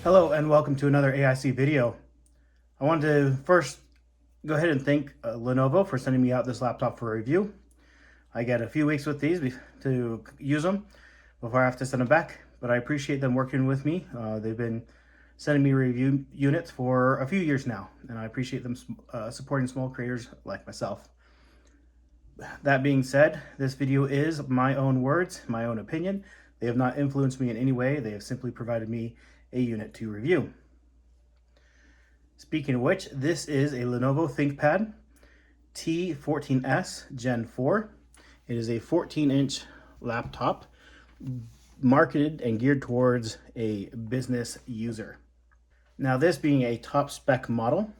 Hello and welcome to another AIC video. I wanted to first go ahead and thank Lenovo for sending me out this laptop for a review. I get a few weeks with these to use them before I have to send them back, but I appreciate them working with me. They've been sending me review units for a few years now, and I appreciate them supporting small creators like myself. That being said, this video is my own words, my own opinion. They have not influenced me in any way. They have simply provided me a unit to review. Speaking of which, this is a Lenovo Thinkpad T14s Gen 4. It is a 14-inch laptop marketed and geared towards a business user. Now, this being a top spec model,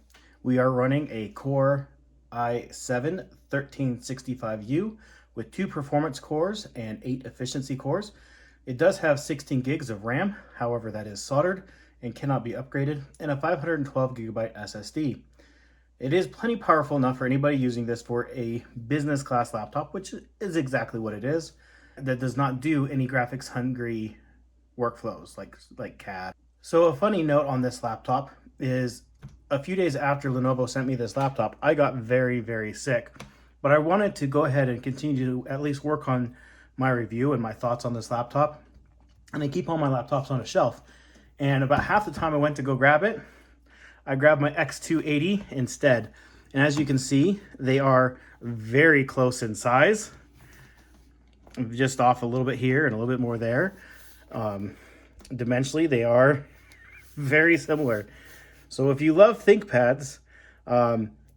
we are running a Core i7-1365U with 2 performance cores and 8 efficiency cores. It does have 16 gigs of RAM, however that is soldered and cannot be upgraded, and a 512 gigabyte SSD. It is plenty powerful enough for anybody using this for a business class laptop, which is exactly what it is, that does not do any graphics hungry workflows like CAD. So a funny note on this laptop is a few days after Lenovo sent me this laptop, I got very, very sick, but I wanted to go ahead and continue to at least work on my review and my thoughts on this laptop. And I keep all my laptops on a shelf. And about half the time I went to go grab it, I grabbed my X280 instead. And as you can see, they are very close in size. Just off a little bit here and a little bit more there. Dimensionally, they are very similar. So if you love ThinkPads,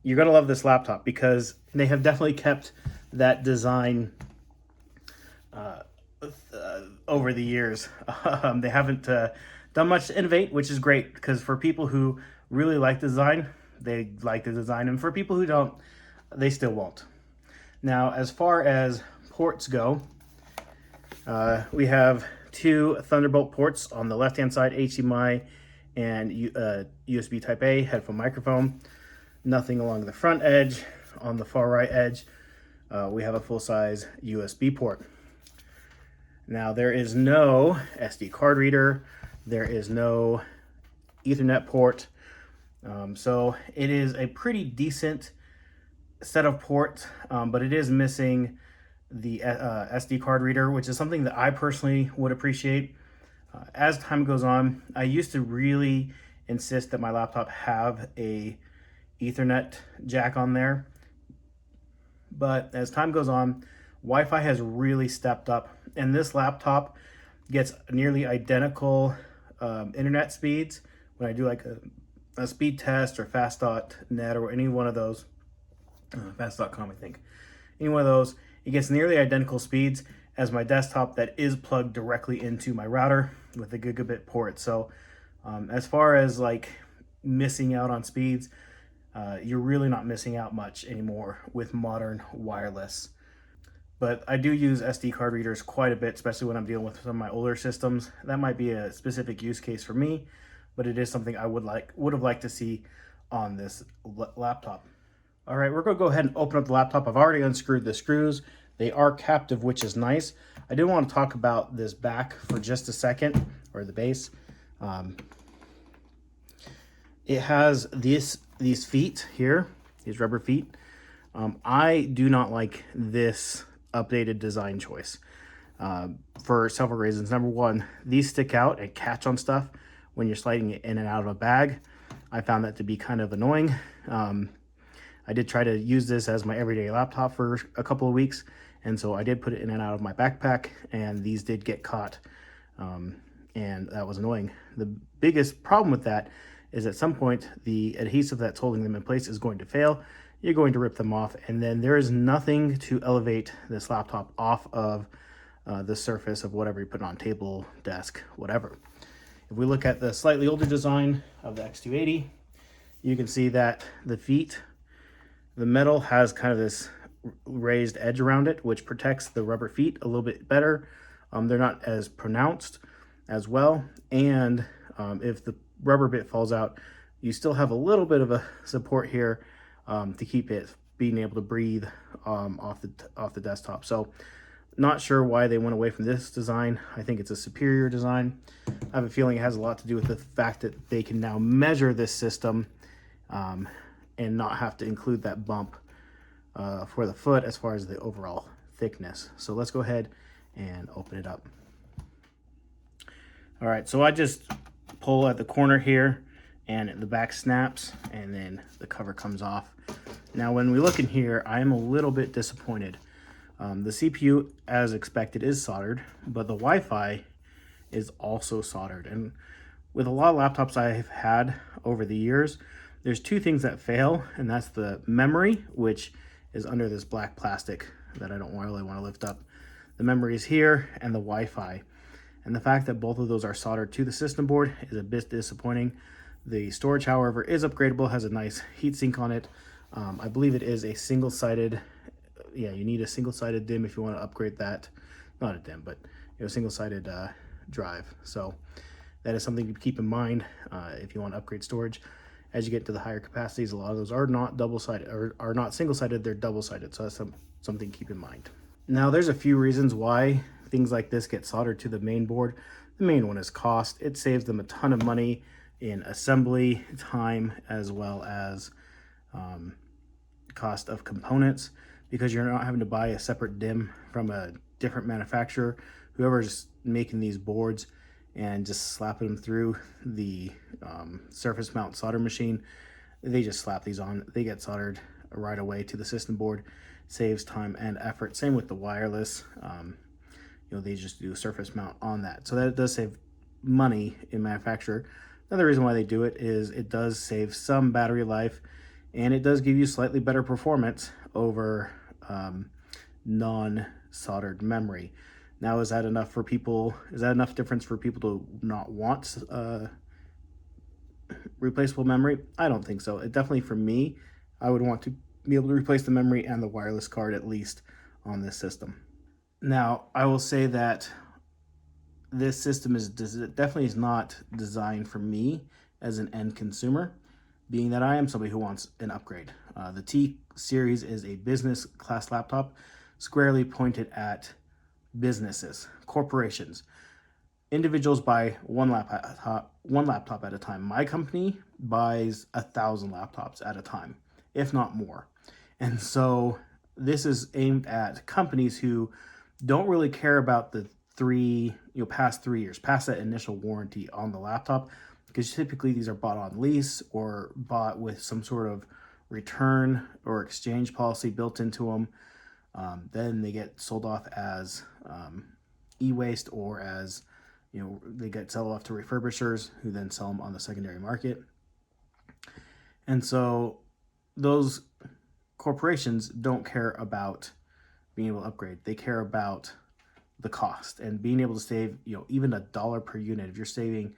you're gonna love this laptop because they have definitely kept that design over the years. They haven't done much to innovate, which is great because for people who really like design, they like the design, and for people who don't, they still won't. Now, as far as ports go, we have 2 Thunderbolt ports on the left-hand side, HDMI and USB Type A headphone microphone. Nothing along the front edge. On the far right edge, we have a full-size USB port. Now, there is no SD card reader. There is no Ethernet port. So it is a pretty decent set of ports, but it is missing the SD card reader, which is something that I personally would appreciate. As time goes on, I used to really insist that my laptop have a Ethernet jack on there. But as time goes on, Wi-Fi has really stepped up, and this laptop gets nearly identical internet speeds. When I do like a speed test or fast.net or any one of those, fast.com I think, any one of those, it gets nearly identical speeds as my desktop that is plugged directly into my router with a gigabit port. So as far as like missing out on speeds, you're really not missing out much anymore with modern wireless. But I do use SD card readers quite a bit, especially when I'm dealing with some of my older systems. That might be a specific use case for me, but it is something I would have liked to see on this laptop. All right, we're gonna go ahead and open up the laptop. I've already unscrewed the screws. They are captive, which is nice. I do want to talk about this back for just a second, or the base. It has these feet here, these rubber feet. I do not like this updated design choice for several reasons. Number one, these stick out and catch on stuff when you're sliding it in and out of a bag. I found that to be kind of annoying. I did try to use this as my everyday laptop for a couple of weeks, and so I did put it in and out of my backpack, and these did get caught, and that was annoying. The biggest problem with that is at some point the adhesive that's holding them in place is going to fail. You're going to rip them off, and then there is nothing to elevate this laptop off of the surface of whatever you put on, table, desk, whatever. If we look at the slightly older design of the X280, you can see that the feet, the metal has kind of this raised edge around it, which protects the rubber feet a little bit better. They're not as pronounced as well, and if the rubber bit falls out, you still have a little bit of a support here to keep it being able to breathe off the desktop. So Not sure why they went away from this design. I think it's a superior design. I have a feeling it has a lot to do with the fact that they can now measure this system and not have to include that bump for the foot as far as the overall thickness. So let's go ahead and open it up. All right, so I just pull at the corner here and the back snaps and then the cover comes off. Now when we look in here, I am a little bit disappointed. The CPU, as expected, is soldered, but the Wi-Fi is also soldered. And with a lot of laptops I've had over the years, there's two things that fail, and that's the memory, which is under this black plastic that I don't really want to lift up. The memory is here, and the Wi-Fi. And the fact that both of those are soldered to the system board is a bit disappointing. The storage, however, is upgradable, has a nice heatsink on it. I believe it is a single-sided, yeah, you need a single-sided DIMM if you want to upgrade that. Not a DIMM, but a single-sided drive. So that is something to keep in mind if you want to upgrade storage. As you get to the higher capacities, a lot of those are not double-sided, or are not single-sided, they're double-sided. So that's something to keep in mind. Now, there's a few reasons why things like this get soldered to the main board. The main one is cost. It saves them a ton of money in assembly time, as well as cost of components, because you're not having to buy a separate DIMM from a different manufacturer. Whoever's making these boards and just slapping them through the surface mount solder machine, they just slap these on. They get soldered right away to the system board. Saves time and effort. Same with the wireless. They just do a surface mount on that. So that does save money in manufacture. Another reason why they do it is it does save some battery life, and it does give you slightly better performance over non-soldered memory. Now, is that enough for people? Is that enough difference for people to not want replaceable memory? I don't think so. It definitely, for me, I would want to be able to replace the memory and the wireless card at least on this system. Now, I will say that this system definitely is not designed for me as an end consumer, being that I am somebody who wants an upgrade. The T series is a business class laptop squarely pointed at businesses, corporations. Individuals buy one laptop at a time. My company buys 1,000 laptops at a time, if not more. And so this is aimed at companies who don't really care about the past 3 years, past that initial warranty on the laptop, because typically these are bought on lease or bought with some sort of return or exchange policy built into them. Then they get sold off as e-waste, or as they get sold off to refurbishers who then sell them on the secondary market. And so those corporations don't care about being able to upgrade. They care about the cost and being able to save, even $1 per unit. If you're saving,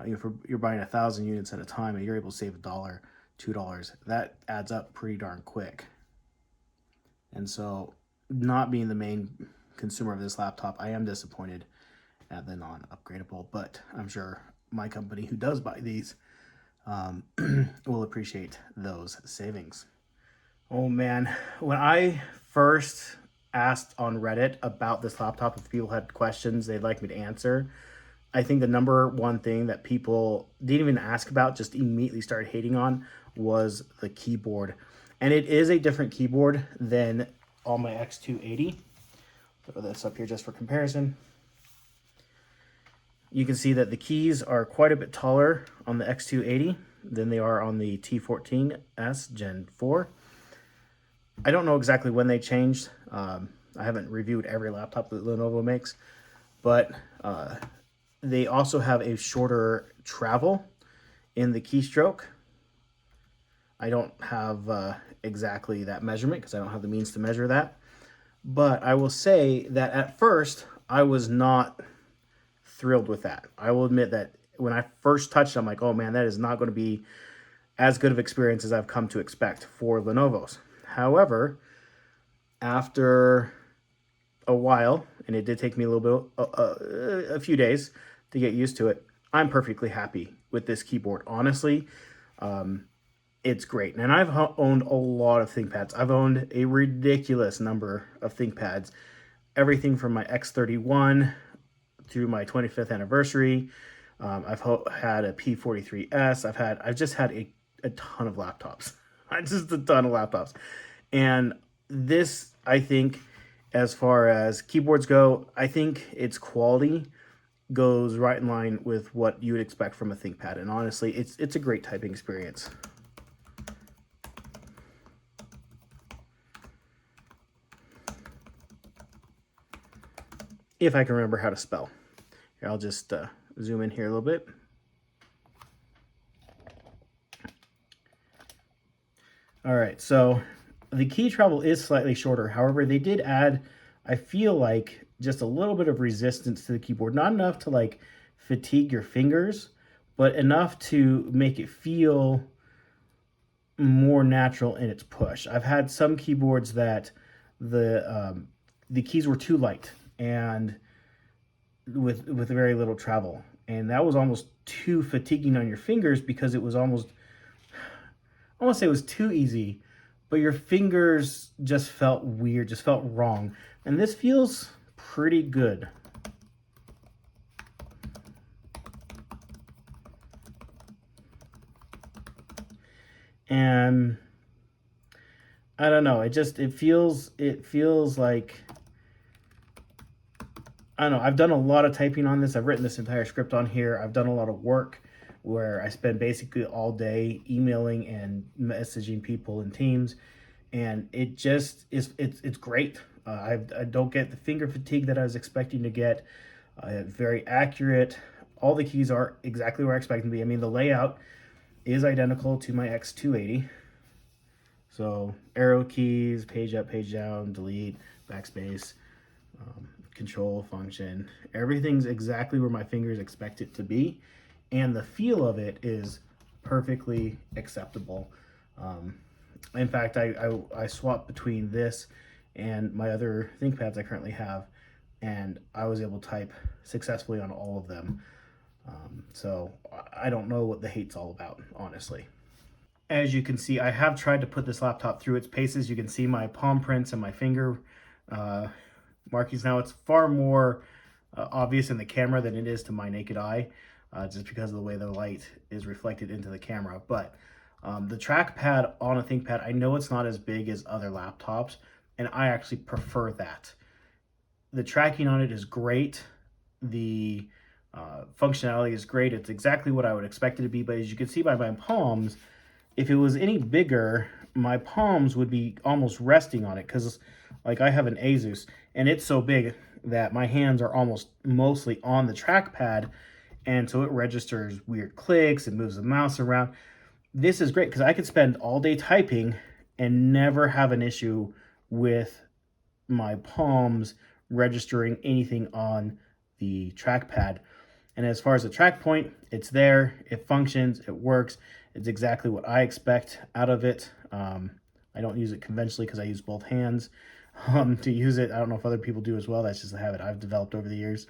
if you're buying 1,000 units at a time and you're able to save $1, $2, that adds up pretty darn quick. And so, not being the main consumer of this laptop, I am disappointed at the non-upgradable, but I'm sure my company, who does buy these, will appreciate those savings. Oh man, when I first asked on Reddit about this laptop, if people had questions they'd like me to answer, I think the number one thing that people didn't even ask about, just immediately started hating on, was the keyboard. And it is a different keyboard than on my X280. Throw this up here just for comparison. You can see that the keys are quite a bit taller on the X280 than they are on the T14s Gen 4. I don't know exactly when they changed. I haven't reviewed every laptop that Lenovo makes, but they also have a shorter travel in the keystroke. I don't have exactly that measurement because I don't have the means to measure that. But I will say that at first, I was not thrilled with that. I will admit that when I first touched it, I'm like, oh man, that is not going to be as good of experience as I've come to expect for Lenovo's. However, after a while, and it did take me a little bit, a few days to get used to it, I'm perfectly happy with this keyboard. Honestly, it's great. And I've owned a lot of ThinkPads. I've owned a ridiculous number of ThinkPads. everything from my X31 through my 25th anniversary. I've had a P43s. I've just had a ton of laptops. Just a ton of laptops. And this, I think, as far as keyboards go, I think its quality goes right in line with what you would expect from a ThinkPad. And honestly, it's a great typing experience. If I can remember how to spell. Here, I'll just zoom in here a little bit. All right, so the key travel is slightly shorter. However, they did add, I feel like, just a little bit of resistance to the keyboard. Not enough to like fatigue your fingers, but enough to make it feel more natural in its push. I've had some keyboards that the keys were too light and with very little travel, and that was almost too fatiguing on your fingers because it was almost, I won't say it was too easy, but your fingers just felt weird, just felt wrong. And this feels pretty good. And I don't know, it feels like, I don't know, I've done a lot of typing on this. I've written this entire script on here. I've done a lot of work where I spend basically all day emailing and messaging people in Teams, and it just is, it's great. I don't get the finger fatigue that I was expecting to get. Very accurate. All the keys are exactly where I expect them to be. I mean, the layout is identical to my X280. So arrow keys, page up, page down, delete, backspace, control function. Everything's exactly where my fingers expect it to be. And the feel of it is perfectly acceptable. In fact, I swapped between this and my other ThinkPads I currently have, and I was able to type successfully on all of them. So I don't know what the hate's all about, honestly. As you can see, I have tried to put this laptop through its paces. You can see my palm prints and my finger uh, markings now. It's far more obvious in the camera than it is to my naked eye, just because of the way the light is reflected into the camera. But the trackpad on a ThinkPad, I know it's not as big as other laptops, and I actually prefer that. The tracking on it is great. The functionality is great. It's exactly what I would expect it to be. But as you can see by my palms, if it was any bigger, my palms would be almost resting on it, because like I have an Asus and it's so big that my hands are almost mostly on the trackpad, and so it registers weird clicks and moves the mouse around. This is great because I could spend all day typing and never have an issue with my palms registering anything on the trackpad. And as far as the track point, it's there, it functions, it works. It's exactly what I expect out of it. I don't use it conventionally because I use both hands to use it. I don't know if other people do as well. That's just a habit I've developed over the years.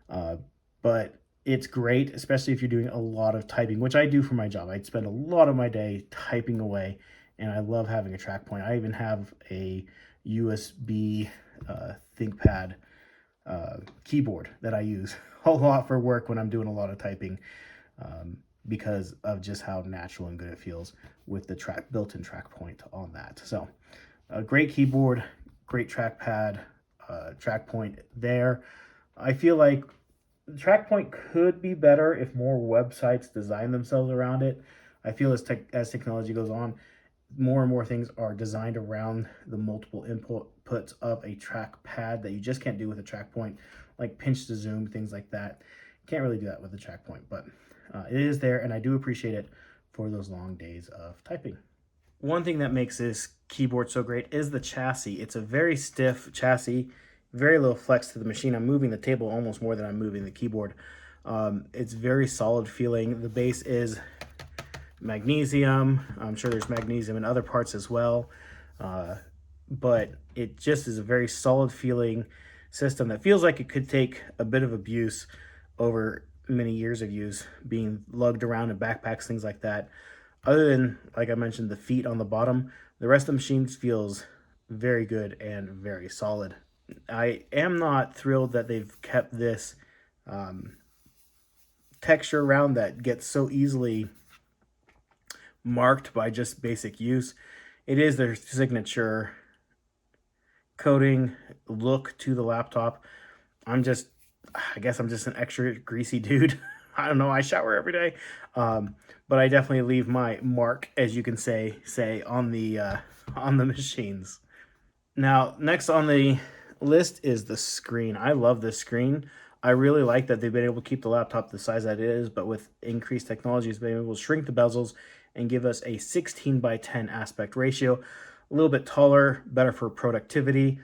But it's great, especially if you're doing a lot of typing, which I do for my job. I spend a lot of my day typing away, and I love having a track point. I even have a USB ThinkPad keyboard that I use a lot for work when I'm doing a lot of typing, because of just how natural and good it feels with the built-in track point on that. So a great keyboard, great trackpad, track point there. I feel like the track point could be better if more websites design themselves around it. I feel as technology goes on, more and more things are designed around the multiple inputs of a trackpad that you just can't do with a track point, like pinch to zoom, things like that. Can't really do that with a track point, but it is there, and I do appreciate it for those long days of typing. One thing that makes this keyboard so great is the chassis. It's a very stiff chassis, very little flex to the machine. I'm moving the table almost more than I'm moving the keyboard. It's very solid feeling. The base is magnesium. I'm sure there's magnesium in other parts as well. But it just is a very solid feeling system that feels like it could take a bit of abuse over many years of use, being lugged around in backpacks, things like that. Other than, like I mentioned, the feet on the bottom, the rest of the machine feels very good and very solid. I am not thrilled that they've kept this texture around that gets so easily marked by just basic use. It is their signature coating look to the laptop. I'm just, I guess I'm just an extra greasy dude. I don't know. I shower every day, but I definitely leave my mark, as you can say on the machines. Now, next on the list is the screen. I love this screen. I really like that they've been able to keep the laptop the size that it is, but with increased technology, it's been able to shrink the bezels and give us a 16:10 aspect ratio. A little bit taller, better for productivity,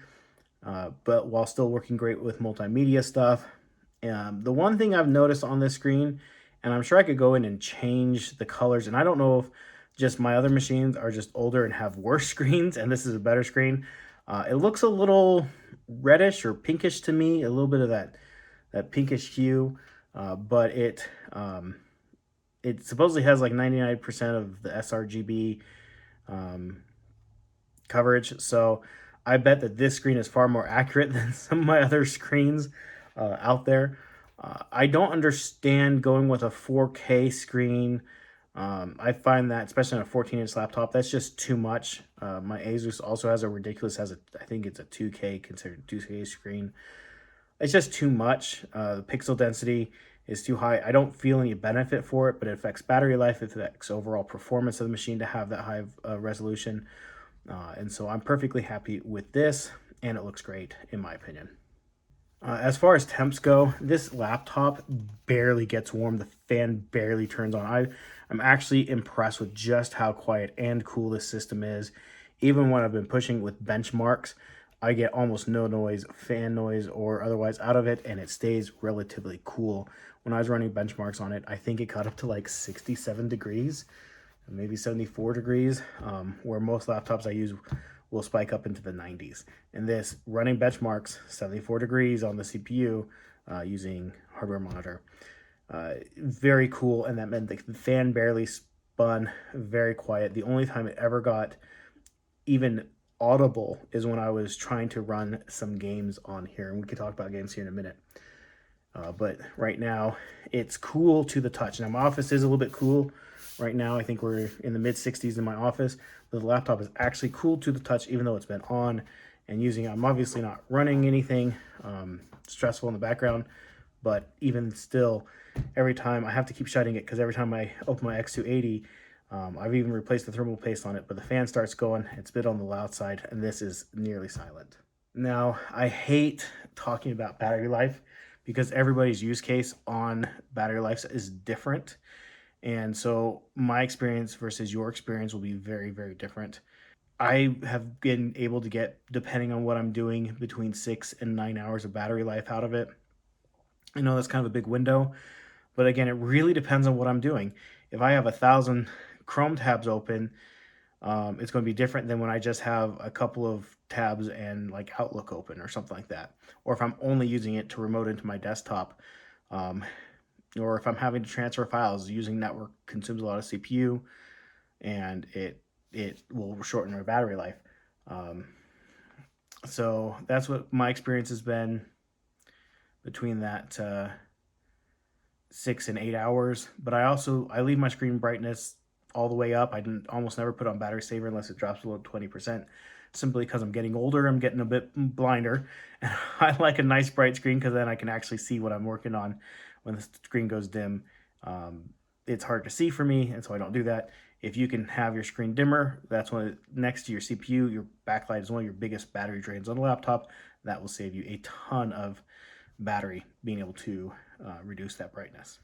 but while still working great with multimedia stuff. The one thing I've noticed on this screen, and I'm sure I could go in and change the colors, and I don't know if just my other machines are just older and have worse screens, and this is a better screen. It looks a little reddish or pinkish to me, a little bit of that pinkish hue, but it supposedly has like 99% of the sRGB um, coverage. So I bet that this screen is far more accurate than some of my other screens out there. I don't understand going with a 4K screen. I find that, especially on a 14-inch laptop, that's just too much. My Asus also has a ridiculous, I think it's a 2K, considered 2K screen. It's just too much. The pixel density is too high. I don't feel any benefit for it, but it affects battery life. It affects overall performance of the machine to have that high resolution. And so I'm perfectly happy with this, and it looks great in my opinion. As far as temps go, this laptop barely gets warm. The fan barely turns on. I'm actually impressed with just how quiet and cool this system is. Even when I've been pushing with benchmarks, I get almost no noise, fan noise or otherwise out of it, and it stays relatively cool. When I was running benchmarks on it, I think it got up to like 67 degrees, maybe 74 degrees, where most laptops I use will spike up into the 90s. And this running benchmarks 74 degrees on the CPU using hardware monitor. Very cool, and that meant the fan barely spun, very quiet. The only time it ever got even audible is when I was trying to run some games on here, and we can talk about games here in a minute. But right now, it's cool to the touch. Now, my office is a little bit cool right now. I think we're in the mid 60s in my office. But the laptop is actually cool to the touch, even though it's been on and using. I'm obviously not running anything stressful in the background, but even still, every time I have to keep shutting it because every time I open my X280, I've even replaced the thermal paste on it, but the fan starts going. It's a bit on the loud side, and this is nearly silent. Now, I hate talking about battery life because everybody's use case on battery life is different. And so my experience versus your experience will be very, very different. I have been able to get, depending on what I'm doing, between 6 and 9 hours of battery life out of it. I know that's kind of a big window, but again, it really depends on what I'm doing. If I have 1,000 Chrome tabs open, it's going to be different than when I just have a couple of tabs and like Outlook open or something like that. Or if I'm only using it to remote into my desktop, or if I'm having to transfer files, using network consumes a lot of CPU, and it will shorten our battery life. So that's what my experience has been between that 6 and 8 hours. But I leave my screen brightness all the way up. I almost never put on battery saver unless it drops below 20%, simply because I'm getting older. I'm getting a bit blinder, and I like a nice bright screen because then I can actually see what I'm working on. When the screen goes dim, it's hard to see for me, and so I don't do that. If you can have your screen dimmer, that's when next to your CPU, your backlight is one of your biggest battery drains on a laptop. That will save you a ton of battery being able to reduce that brightness.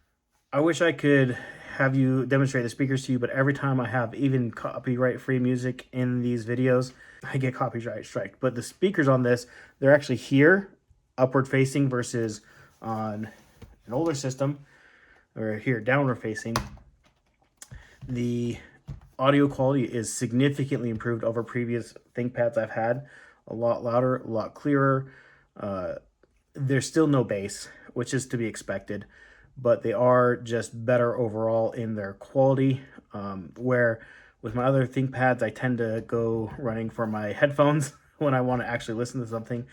I wish I could have you demonstrate the speakers to you, but every time I have even copyright-free music in these videos, I get copyright strike. But the speakers on this, they're actually here, upward facing, versus on an older system, or here, downward facing. The audio quality is significantly improved over previous ThinkPads I've had. A lot louder, a lot clearer. There's still no bass, which is to be expected, but they are just better overall in their quality. Where with my other ThinkPads, I tend to go running for my headphones when I want to actually listen to something.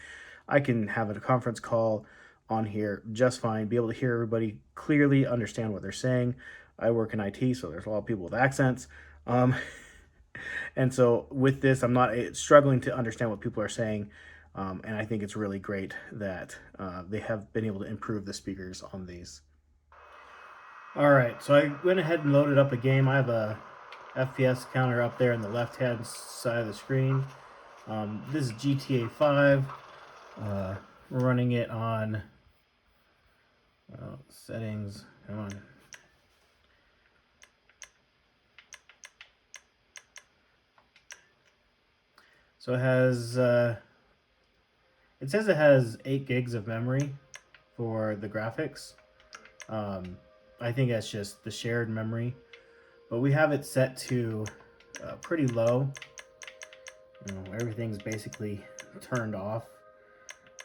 I can have a conference call on here just fine, be able to hear everybody clearly, understand what they're saying. I work in IT, so there's a lot of people with accents. Um, and so with this, I'm not struggling to understand what people are saying. And I think it's really great that they have been able to improve the speakers on these. All right, so I went ahead and loaded up a game. I have a FPS counter up there on the left-hand side of the screen. This is GTA 5. We're running it on settings. Come on. So it says it has 8 gigs of memory for the graphics. I think that's just the shared memory, but we have it set to pretty low. Everything's basically turned off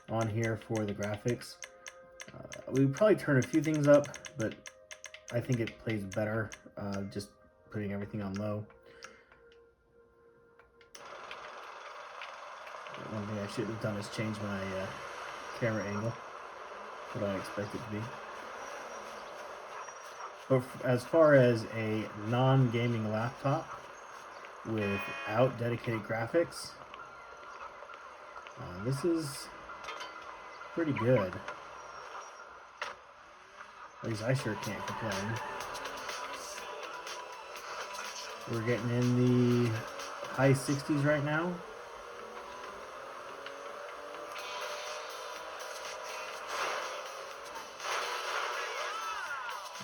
on here for the graphics. We probably turn a few things up, but I think it plays better just putting everything on low. One thing I should have done is change my camera angle, what I expect it to be. But as far as a non-gaming laptop without dedicated graphics, this is pretty good. At least I sure can't complain. We're getting in the high 60s right now.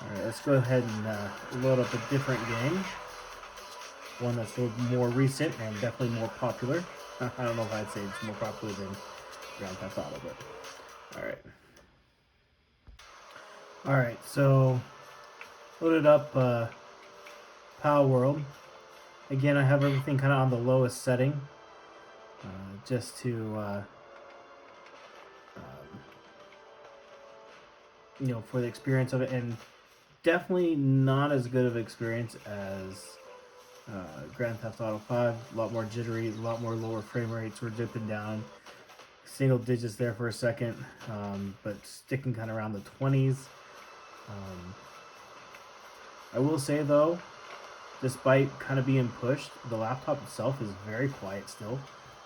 Alright, let's go ahead and load up a different game. One that's a little more recent and definitely more popular. I don't know if I'd say it's more popular than Grand Theft Auto, but alright. Alright, so loaded up Pal World. Again, I have everything kind of on the lowest setting, just to for the experience of it, and definitely not as good of an experience as Grand Theft Auto 5. A lot more jittery, a lot more lower frame rates. We're dipping down single digits there for a second, but sticking kind of around the 20s. I will say though, despite kind of being pushed, the laptop itself is very quiet still.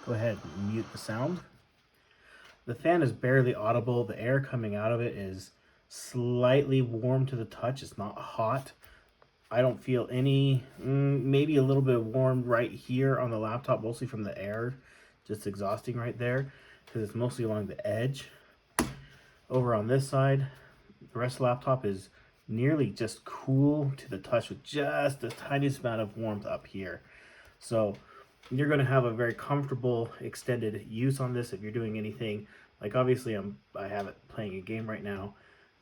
Go ahead and mute the sound. The fan is barely audible. The air coming out of it is slightly warm to the touch. It's not hot. I don't feel any, maybe a little bit of warm right here on the laptop, mostly from the air, just exhausting right there, because it's mostly along the edge. Over on this side, the rest of the laptop is nearly just cool to the touch with just the tiniest amount of warmth up here. So you're going to have a very comfortable extended use on this if you're doing anything. Like obviously I have it playing a game right now,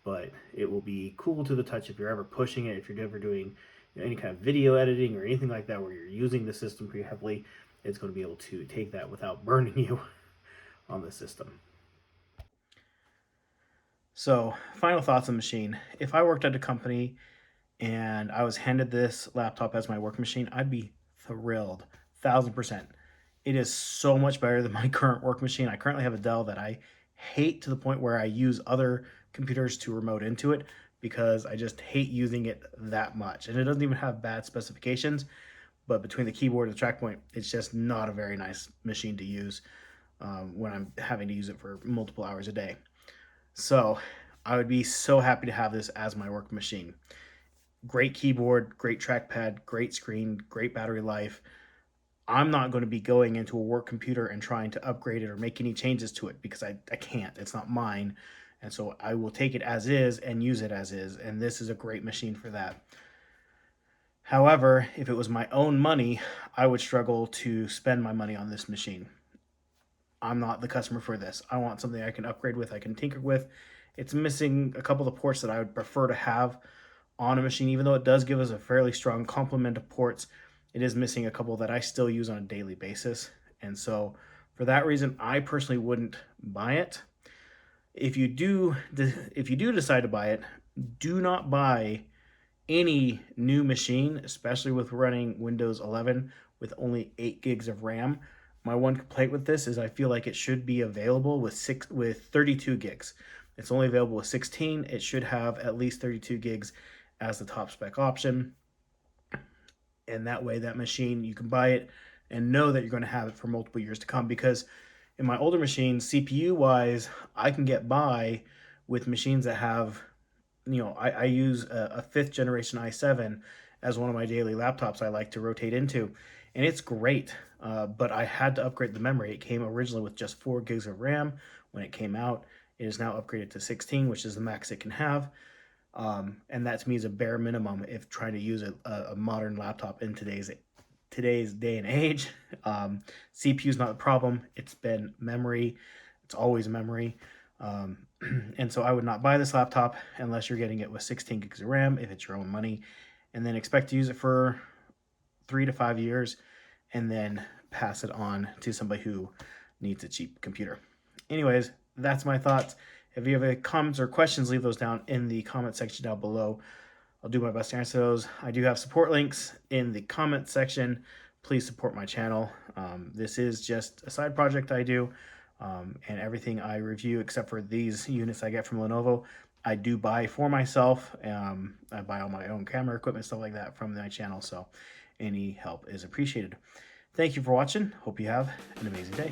but it will be cool to the touch if you're ever pushing it, if you're ever doing any kind of video editing or anything like that where you're using the system pretty heavily. It's going to be able to take that without burning you on the system. So, final thoughts on the machine. If I worked at a company and I was handed this laptop as my work machine, I'd be thrilled, 1000%. It is so much better than my current work machine. I currently have a Dell that I hate to the point where I use other computers to remote into it because I just hate using it that much. And it doesn't even have bad specifications, but between the keyboard and the track point, it's just not a very nice machine to use when I'm having to use it for multiple hours a day. So I would be so happy to have this as my work machine. Great keyboard, great trackpad, great screen, great battery life. I'm not going to be going into a work computer and trying to upgrade it or make any changes to it because I can't. It's not mine. And so I will take it as is and use it as is. And this is a great machine for that. However, if it was my own money, I would struggle to spend my money on this machine. I'm not the customer for this. I want something I can upgrade with, I can tinker with. It's missing a couple of ports that I would prefer to have on a machine, even though it does give us a fairly strong complement of ports. It is missing a couple that I still use on a daily basis. And so for that reason, I personally wouldn't buy it. If you do decide to buy it, do not buy any new machine, especially with running Windows 11 with only 8 gigs of RAM. My one complaint with this is I feel like it should be available with 32 gigs. It's only available with 16. It should have at least 32 gigs as the top spec option. And that way, that machine, you can buy it and know that you're going to have it for multiple years to come. Because in my older machines, CPU wise, I can get by with machines that have, I use a fifth generation i7 as one of my daily laptops I like to rotate into, and it's great. But I had to upgrade the memory. It came originally with just 4 gigs of RAM when it came out. It is now upgraded to 16, which is the max it can have. And that to me is a bare minimum if trying to use a modern laptop in today's day and age. CPU is not the problem. It's been memory. It's always memory. And so I would not buy this laptop unless you're getting it with 16 gigs of RAM, if it's your own money, and then expect to use it for 3 to 5 years and then pass it on to somebody who needs a cheap computer. Anyways, that's my thoughts. If you have any comments or questions, leave those down in the comment section down below. I'll do my best to answer those. I do have support links in the comment section. Please support my channel. This is just a side project I do, and everything I review except for these units I get from Lenovo, I do buy for myself. I buy all my own camera equipment, stuff like that from my channel, so any help is appreciated. Thank you for watching. Hope you have an amazing day.